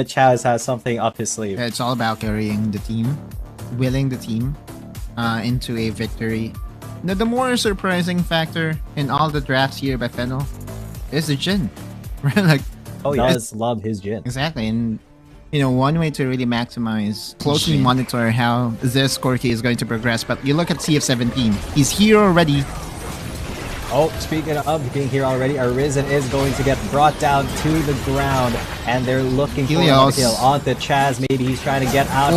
Chaz has something up his sleeve. It's all about carrying the team, willing the team into a victory. Now, the more surprising factor in all the drafts here by Fennel is the Jhin. Right? Like, he does love his Jhin. Exactly. And, you know, one way to really maximize, closely monitor how this Corki is going to progress. But you look at CF17. He's here already. Oh, speaking of being here already, Arisen is going to get brought down to the ground, and they're looking for a kill onto Chaz. Maybe he's trying to get out,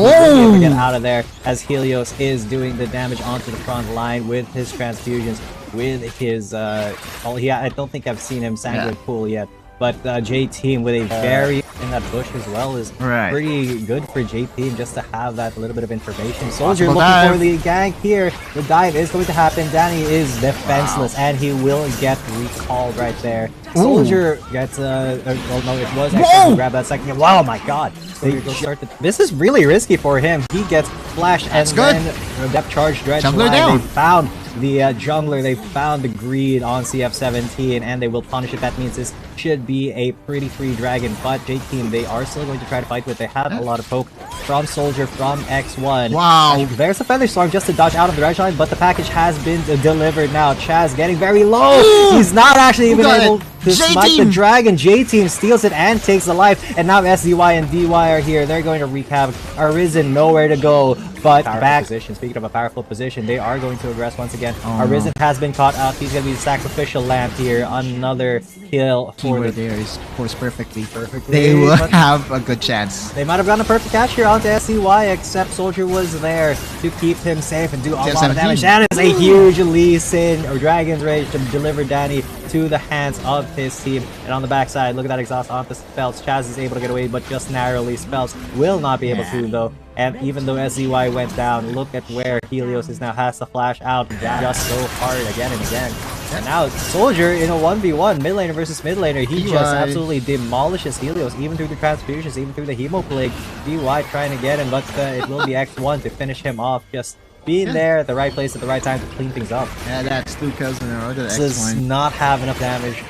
get out of there, as Helios is doing the damage onto the front line with his transfusions, with his I don't think I've seen him sanguine pool yet. But J-Team with a very in that bush as well is pretty good for J-Team just to have that little bit of information. Soldier looking for the gank here. The dive is going to happen. Danny is defenseless and he will get recalled right there. Soldier gets no, it was actually to grab that second. Wow, my god. This is really risky for him. He gets flashed and then depth charge dredge line. They found the jungler, they found the greed on CF17 and they will punish it. That means this should be a pretty free dragon, but J-Team, they are still going to try to fight with. They have a lot of poke from Soldier, from X1. Wow. There's a Feather Storm just to dodge out of the dredge line, but the package has been delivered now. Chaz getting very low. He's not actually even able to smite the dragon. J-Team steals it and takes the life, and now SZY and DY are here. They're going to wreak havoc. Arisen nowhere to go, but back position. Speaking of a powerful position, they are going to aggress once again. Arisen has been caught out. He's going to be the sacrificial lamb here. Another kill for the there is forced perfectly. They will have a good chance. They might have gotten a perfect catch here onto SCY, except Soldier was there to keep him safe and do a lot of damage. That is a huge Lee Sin or Dragon's Rage to deliver Danny to the hands of his team. And on the backside, look at that exhaust onto Spells. Chaz is able to get away, but just narrowly. Spells will not be able to though. And even though SZY went down, look at where Helios is now, has to flash out just so hard again and again. And now Soldier in a 1v1, mid laner versus mid laner, he just absolutely demolishes Helios, even through the transfusions, even through the Hemo Plague. DY trying to get him, but it will be X1 to finish him off. Just being there at the right place at the right time to clean things up. Yeah, that's 2 kills in a row. Does not have enough damage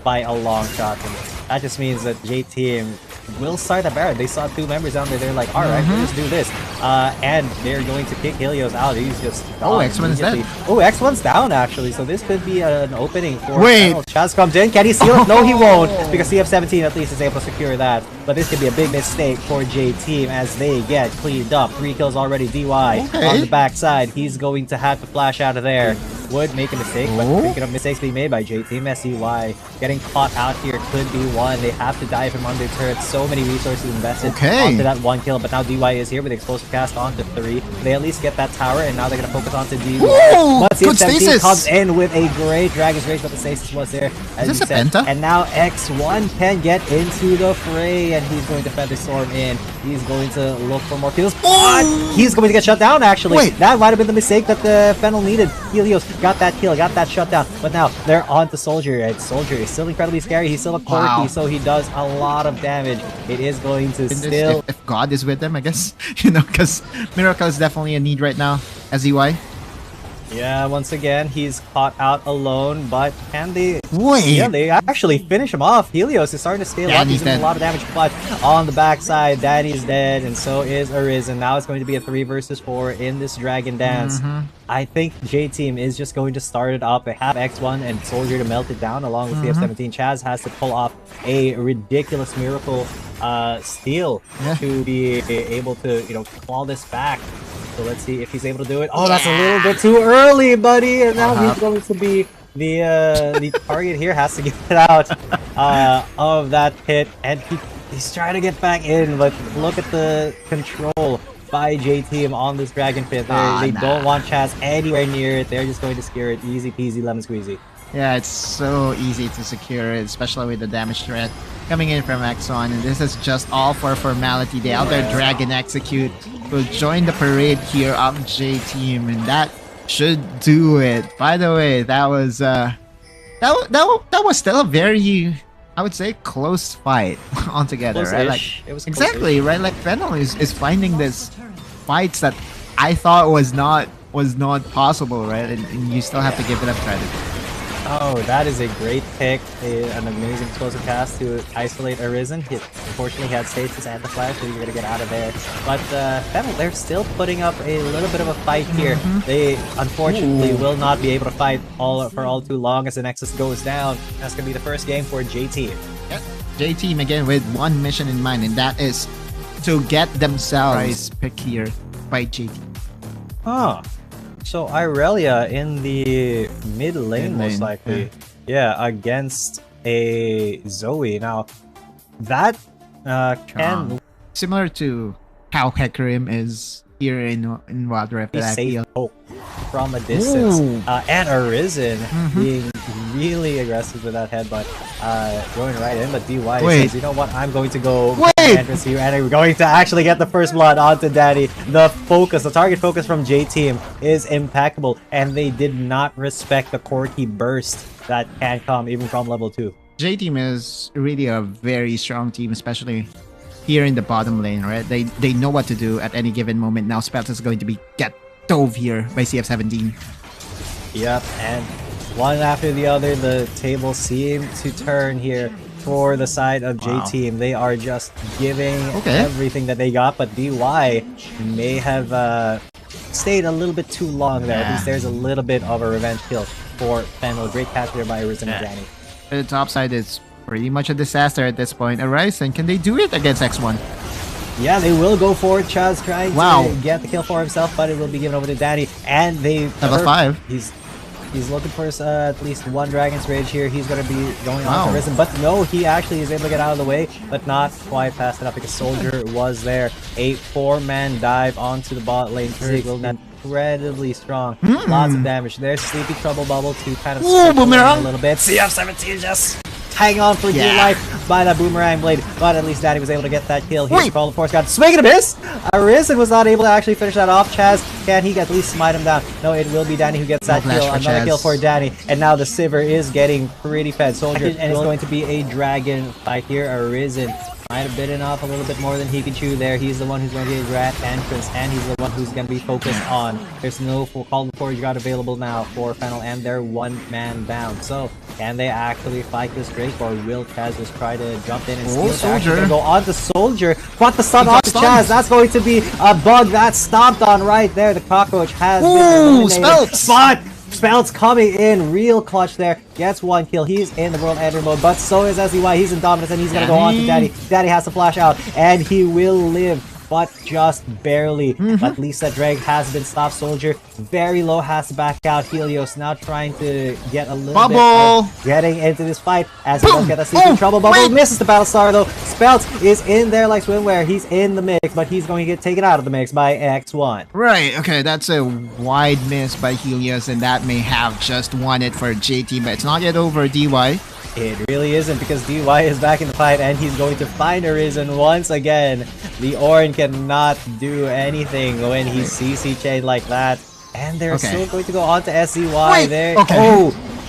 by a long shot. And that just means that J-Team will start the Baron. They saw 2 members down there. They're like, alright, we'll just do this. And they're going to kick Helios out. He's just gone. X1's dead. Oh, X1's down actually. So this could be an opening for Chaz comes in. Can he seal it? No, he won't. Because CF17 at least is able to secure that. But this could be a big mistake for J-Team as they get cleaned up. 3 kills already. DY on the backside. He's going to have to flash out of there. Would make a mistake, but thinking of mistakes being made by J-Team. SCY getting caught out here could be one. They have to dive him under turrets. So many resources invested onto that 1 kill, but now DY is here with explosive cast onto 3. They at least get that tower, and now they're going to focus onto DY. But CF17 comes in with a great Dragon's Rage, but the stasis was there, as you said. And now X1 can get into the fray, and he's going to Feather Storm in. He's going to look for more kills, but he's going to get shut down, actually. That might have been the mistake that the Fennel needed. Helios got that kill, got that shutdown, but now they're on to Soldier, and Soldier is still incredibly scary. He's still a Corki, so he does a lot of damage. It is going to still... If God is with them, I guess, you know, because Miracle is definitely a need right now, SZY. Yeah, once again, he's caught out alone, but can they... Yeah, they actually finish him off. Helios is starting to scale up. He's doing a lot of damage, but on the backside, Danny's dead, and so is Arisen. Now it's going to be a 3 versus 4 in this Dragon Dance. I think J-Team is just going to start it up. They have X1 and Soldier to melt it down along with CF17. Chaz has to pull off a ridiculous miracle steal to be able to, you know, claw this back. So let's see if he's able to do it. Oh, that's a little bit too early, buddy. And now he's going to be the target here. Has to get it out of that pit, and he's trying to get back in. But look at the control by J-Team on this Dragon Pit. They don't want Chaz anywhere near it. They're just going to secure it. Easy peasy lemon squeezy. Yeah, it's so easy to secure it, especially with the damage threat coming in from X1. And this is just all for formality. They out there Dragon Execute will join the parade here of J-Team, and that should do it. By the way, that was that was still a very, I would say, close fight altogether, right? Like, it was exactly right. Like Fennel is finding this fights that I thought was not possible, right? And you still have to give it up credit. Oh, that is a great pick. An amazing explosive cast to isolate Arisen. Unfortunately, he had stasis and the flash, so he's going to get out of there. But Fennel, they're still putting up a little bit of a fight here. They, unfortunately, will not be able to fight for all too long as the Nexus goes down. That's going to be the first game for J-Team. Yep. J-Team again with one mission in mind, and that is to get themselves picked here by J-Team. Huh. So Irelia in the mid lane, most likely. Yeah, against a Zoe. Now, that can... Similar to how Hecarim is here in Wild Rift. Safe from a distance. And Arisen being really aggressive with that headbutt. Going right in, but DY says, you know what, I'm going to go entrance here, and I'm going to actually get the first blood onto Danny. The target focus from J-Team is impeccable, and they did not respect the Corki burst that can come even from level 2. J-Team is really a very strong team, especially here in the bottom lane, right? They know what to do at any given moment. Now Spelt is going to get dove here by CF17. Yep, and one after the other, the table seem to turn here for the side of J-Team. They are just giving everything that they got, but DY may have stayed a little bit too long there. At least there's a little bit of a revenge kill for Fennel. Great catch there by Arisen and Danny. The top side is pretty much a disaster at this point. Arisen, can they do it against X1? Yeah, they will go for it. Chaz trying to get the kill for himself, but it will be given over to Danny. And they... Level 5. He's looking for at least one Dragon's Rage here. He's going to be going on to Risen. But no, he actually is able to get out of the way, but not quite fast enough because Soldier was there. A 4-man dive onto the bot lane. Ziggle, incredibly strong. Lots of damage. There's Sleepy Trouble Bubble to kind of boomerang a little bit. CF17 just hang on for dear life by that boomerang blade, but at least Danny was able to get that kill. Here's Call of Force God. Swing and a miss! Arisen was not able to actually finish that off. Chaz, can he at least smite him down? No, it will be Danny who gets that kill. Another kill for Danny, and now the Sivir is getting pretty fed. Soldier, and it's going to be a dragon fight here. Arisen might have bitten off a little bit more than he could chew there. He's the one who's going to get rat entrance, and he's the one who's going to be focused on. There's no Call of Force God available now for Fennel, and they're one man down. So, can they actually fight this Drake, or will Chaz just try to jump in and steal it? Soldier gonna go on to Soldier, but the stun off to Chaz. That's going to be a bug that's stomped on right there. The cockroach has been eliminated. Spelt's coming in real clutch there. Gets one kill. He's in the world ender mode, but so is SDY. He's in dominance, and he's gonna go on to Daddy. Daddy has to flash out, and he will live, but just barely. But at least that drag has been stopped. Soldier very low, has to back out. Helios now trying to get a little bit of getting into this fight as he does get a sleeping trouble. Bubble misses the Battlestar though. Spelt is in there like swimwear. He's in the mix, but he's going to get taken out of the mix by X1. Right, okay, that's a wide miss by Helios, and that may have just won it for JT, but it's not yet over. DY. It really isn't, because DY is back in the fight and he's going to find Arisen once again. The Ornn cannot do anything when he's CC chained like that. And they're still going to go on to SCY there.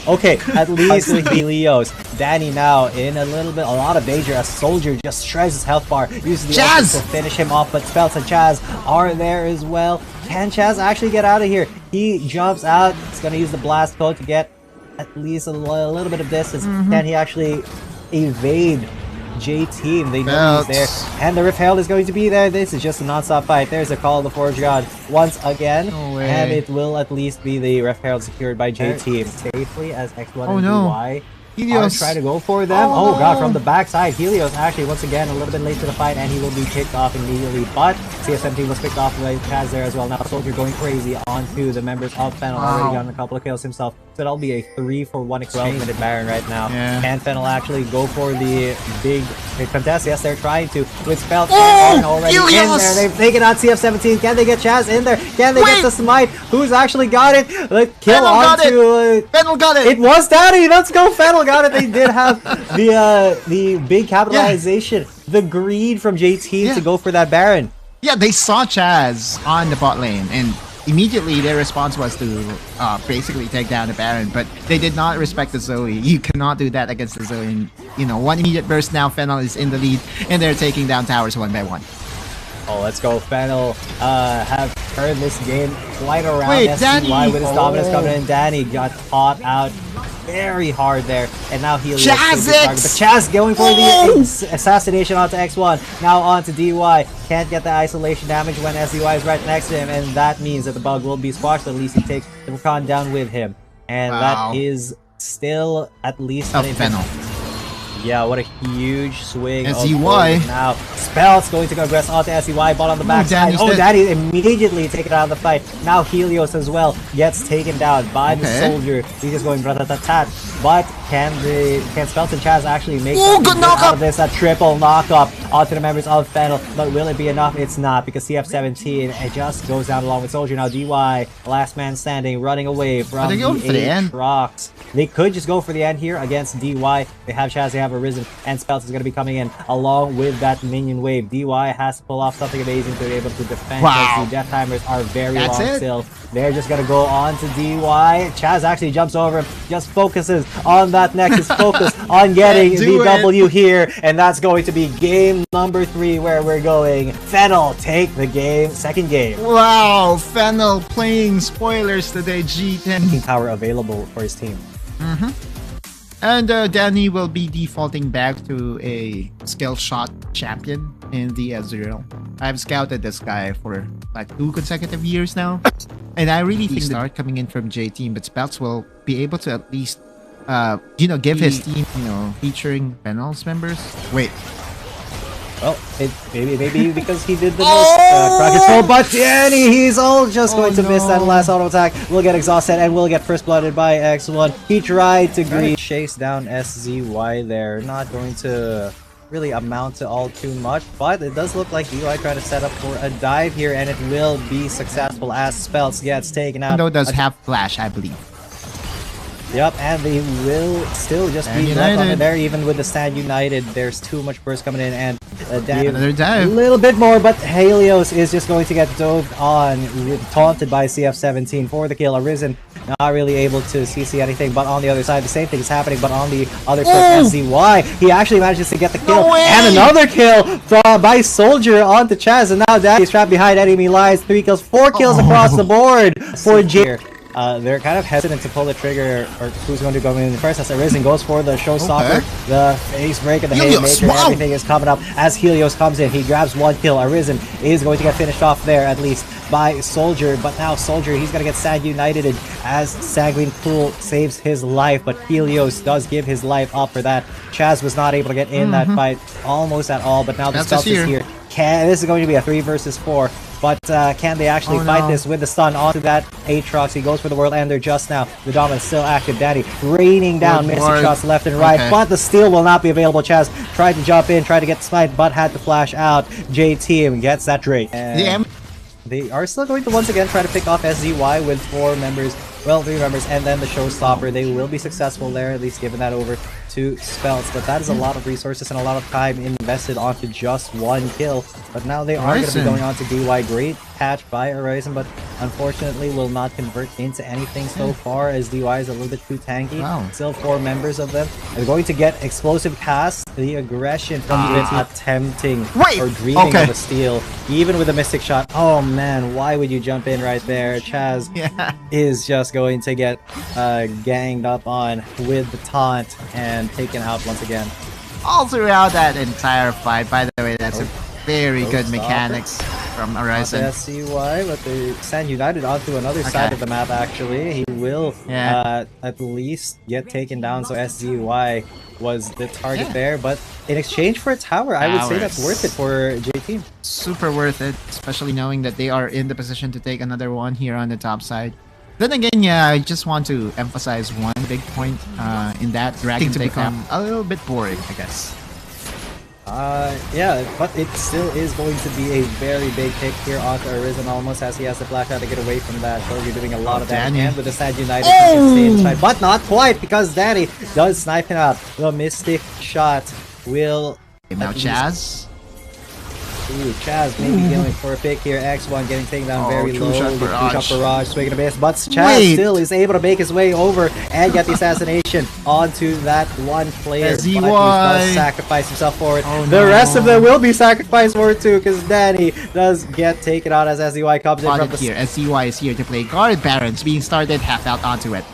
Okay, at least with Helios. Danny now in a lot of danger as Soldier just shreds his health bar. Uses the ultimate to finish him off, but Spelts and Chaz are there as well. Can Chaz actually get out of here? He jumps out. He's going to use the blast code to get at least a little bit of distance. Can he actually evade J-Team? They know he's there. And the Rift Herald is going to be there. This is just a non-stop fight. There's a Call of the Forge God once again. And it will at least be the Rift Herald secured by J-Team. Safely as X1 and DY Helios try to go for them. Oh god, from the backside. Helios actually once again a little bit late to the fight, and he will be picked off immediately. But CF17 was picked off by Chaz there as well. Now Soldier going crazy onto the members of Fennel. Already gotten a couple of kills himself. So that'll be a 3-for-1 exchange with Baron right now. Can Fennel actually go for the big contest? Yes, they're trying to. With Spelt already in there. They've taken out CF17. Can they get Chaz in there? Can they get the smite? Who's actually got it? The kill onto Fennel got it. It was Daddy. Let's go. Fennel got it. They did have the big capitalization, the greed from J-Team to go for that Baron. Yeah, they saw Chaz on the bot lane, and immediately their response was to basically take down the Baron, but they did not respect the Zoe. You cannot do that against the Zoe. And, you know, one immediate burst now, Fennel is in the lead, and they're taking down towers one by one. Oh, let's go. Fennel have turned this game quite around. SCY with his dominance coming in. Danny got caught out very hard there. And now Helios Chaz but Chaz going for the assassination onto X1. Now onto DY. Can't get the isolation damage when SDY is right next to him, and that means that the bug will be squashed. At least he takes the Rakan down with him. And that is still at least a Fennel. Yeah, what a huge swing. SEY. Now, Spelt's going to go aggress onto SEY, but on the backside. Danny immediately taken out of the fight. Now Helios as well gets taken down by the soldier. He's just going rat-tat-tat. But can Spelt and Chaz actually make out of this? A triple knockup onto the members of Fennel. But will it be enough? It's not, because CF17 it just goes down along with Soldier. Now DY, last man standing, running away from the Aatrox. They could just go for the end here against DY. They have Chaz, they have Arisen, and Speltz is going to be coming in along with that minion wave. DY has to pull off something amazing to be able to defend. The death timers are very long still. They're just going to go on to DY. Chaz actually jumps over him, just focuses on that Nexus, focus on getting the W here, and that's going to be game number 3 where we're going. Fennel take the game, second game. Wow, Fennel playing spoilers today, G10. Power available for his team. And Danny will be defaulting back to a skill shot champion in the Ezreal. I've scouted this guy for like 2 consecutive years now. And I really think start coming in from J team, but Speltz will be able to at least give his team, featuring Fennel's members. Wait. Well, maybe because he did the most crowd control, but Danny, he's all just going to miss that last auto attack. Will get exhausted and will get first blooded by X1. He tried to chase down SZY there, not going to really amount to all too much, but it does look like DY trying to set up for a dive here, and it will be successful as Speltz gets taken out. Though does have flash, I believe. Yep, and they will still just be left on there, even with the Stand United. There's too much burst coming in, and another dive. A little bit more, but Helios is just going to get dove on, taunted by CF17 for the kill. Arisen not really able to CC anything, but on the other side, the same thing is happening, but on the other side, SZY, he actually manages to get the kill, and another kill by Soldier onto Chaz, and now Daddy's trapped behind enemy lines. 3 kills, 4 kills across the board for J. They're kind of hesitant to pull the trigger, or who's going to go in first, as Arisen goes for the showstopper, the face breaker, the haymaker, everything is coming up as Helios comes in. He grabs 1 kill. Arisen is going to get finished off there, at least by Soldier, but now Soldier, he's going to get Sad United as Sanguine Pool saves his life, but Helios does give his life up for that. Chaz was not able to get in that fight almost at all, but now the Speltz is here. This is going to be a 3 versus 4. But can they actually fight this with the stun onto that Aatrox? He goes for the World Ender just now. The Dominant still active. Daddy raining down missing shots left and right. But the steal will not be available. Chaz tried to jump in, tried to get the smite, but had to flash out. J-Team gets that Drake. And they are still going to once again try to pick off SZY with 4 members. Well, 3 members, and then the showstopper. They will be successful there, at least giving that over to Speltz. But that is a lot of resources and a lot of time invested onto just 1 kill. But now they are going to be going on to DY. Great catch by Horizon, but unfortunately will not convert into anything so far, as DY is a little bit too tanky. Still 4 members of them. They're going to get explosive cast. The aggression from even attempting or dreaming of a steal, even with a mystic shot. Oh man, why would you jump in right there? Chaz is just going to get ganged up on with the taunt and taken out once again. All throughout that entire fight, by the way, that's a very good mechanics from Horizon. SCY, but they send United onto another side of the map actually. He will at least get taken down, so SZY was the target there, but in exchange for a tower, I would say that's worth it for J-Team. Super worth it, especially knowing that they are in the position to take another one here on the top side. Then again, I just want to emphasize one big point in that Dragon to become a little bit boring, I guess. Yeah, but it still is going to be a very big hit here onto Arisen, almost as he has to flash out to get away from that. So you're doing a lot of damage, and with the Sad United, he can stay inside, but not quite, because Danny does snipe him out. The Mystic Shot will... Now Chaz? Ooh, Chaz maybe going for a pick here. X1 getting taken down very low. Two-shot barrage, swinging a miss, but Chaz still is able to make his way over and get the assassination onto that one player. But he does sacrifice himself for it. The rest of them will be sacrificed for it too, because Danny does get taken out as SZY comes in from the here. SZY is here to play guard. Barons being started, half out onto it.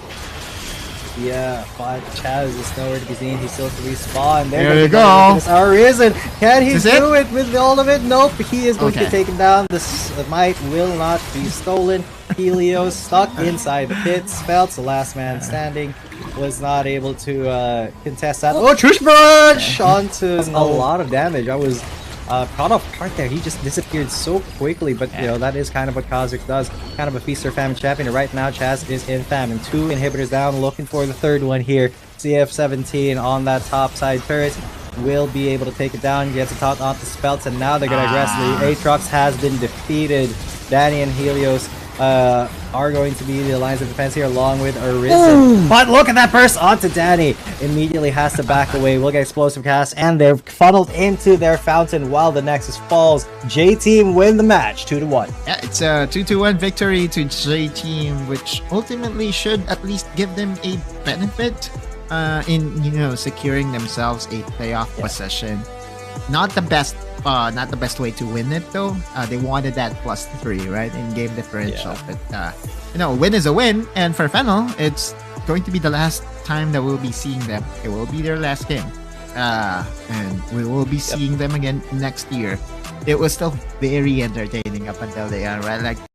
Yeah, but Chaz is nowhere to be seen. He's still to respawn. There you go. Arisen. Can he do it? it with all of it? Nope. He is going to be Okay. taken down. This might will not be stolen. Helios stuck inside the pit. Spelts, the last man standing, was not able to contest that. Oh, Trush Brush onto a lot of damage. I was caught off guard there. He just disappeared so quickly, but you know, that is kind of what Kha'Zix does. Kind of a feast or famine champion. And right now, Chaz is in famine. 2 inhibitors down, looking for the third one here. CF17 on that top side turret will be able to take it down. Gets a taunt onto Spelts, and now they're going to aggressively. Aatrox has been defeated. Danny and Helios are going to be the lines of defense here along with Arisen. But look at that burst onto Danny. Immediately has to back away. We'll get explosive cast, and they're funneled into their fountain while the Nexus falls. J-Team win the match 2-1. Yeah, it's a 2-1 victory to J-Team, which ultimately should at least give them a benefit in, you know, securing themselves a playoff position. Not the best way to win it though. They wanted that +3, right, in game differential. But you know, win is a win, and for Fennel, it's going to be the last time that we'll be seeing them. It will be their last game, and we will be seeing them again next year. It was still very entertaining up until the end, right? Like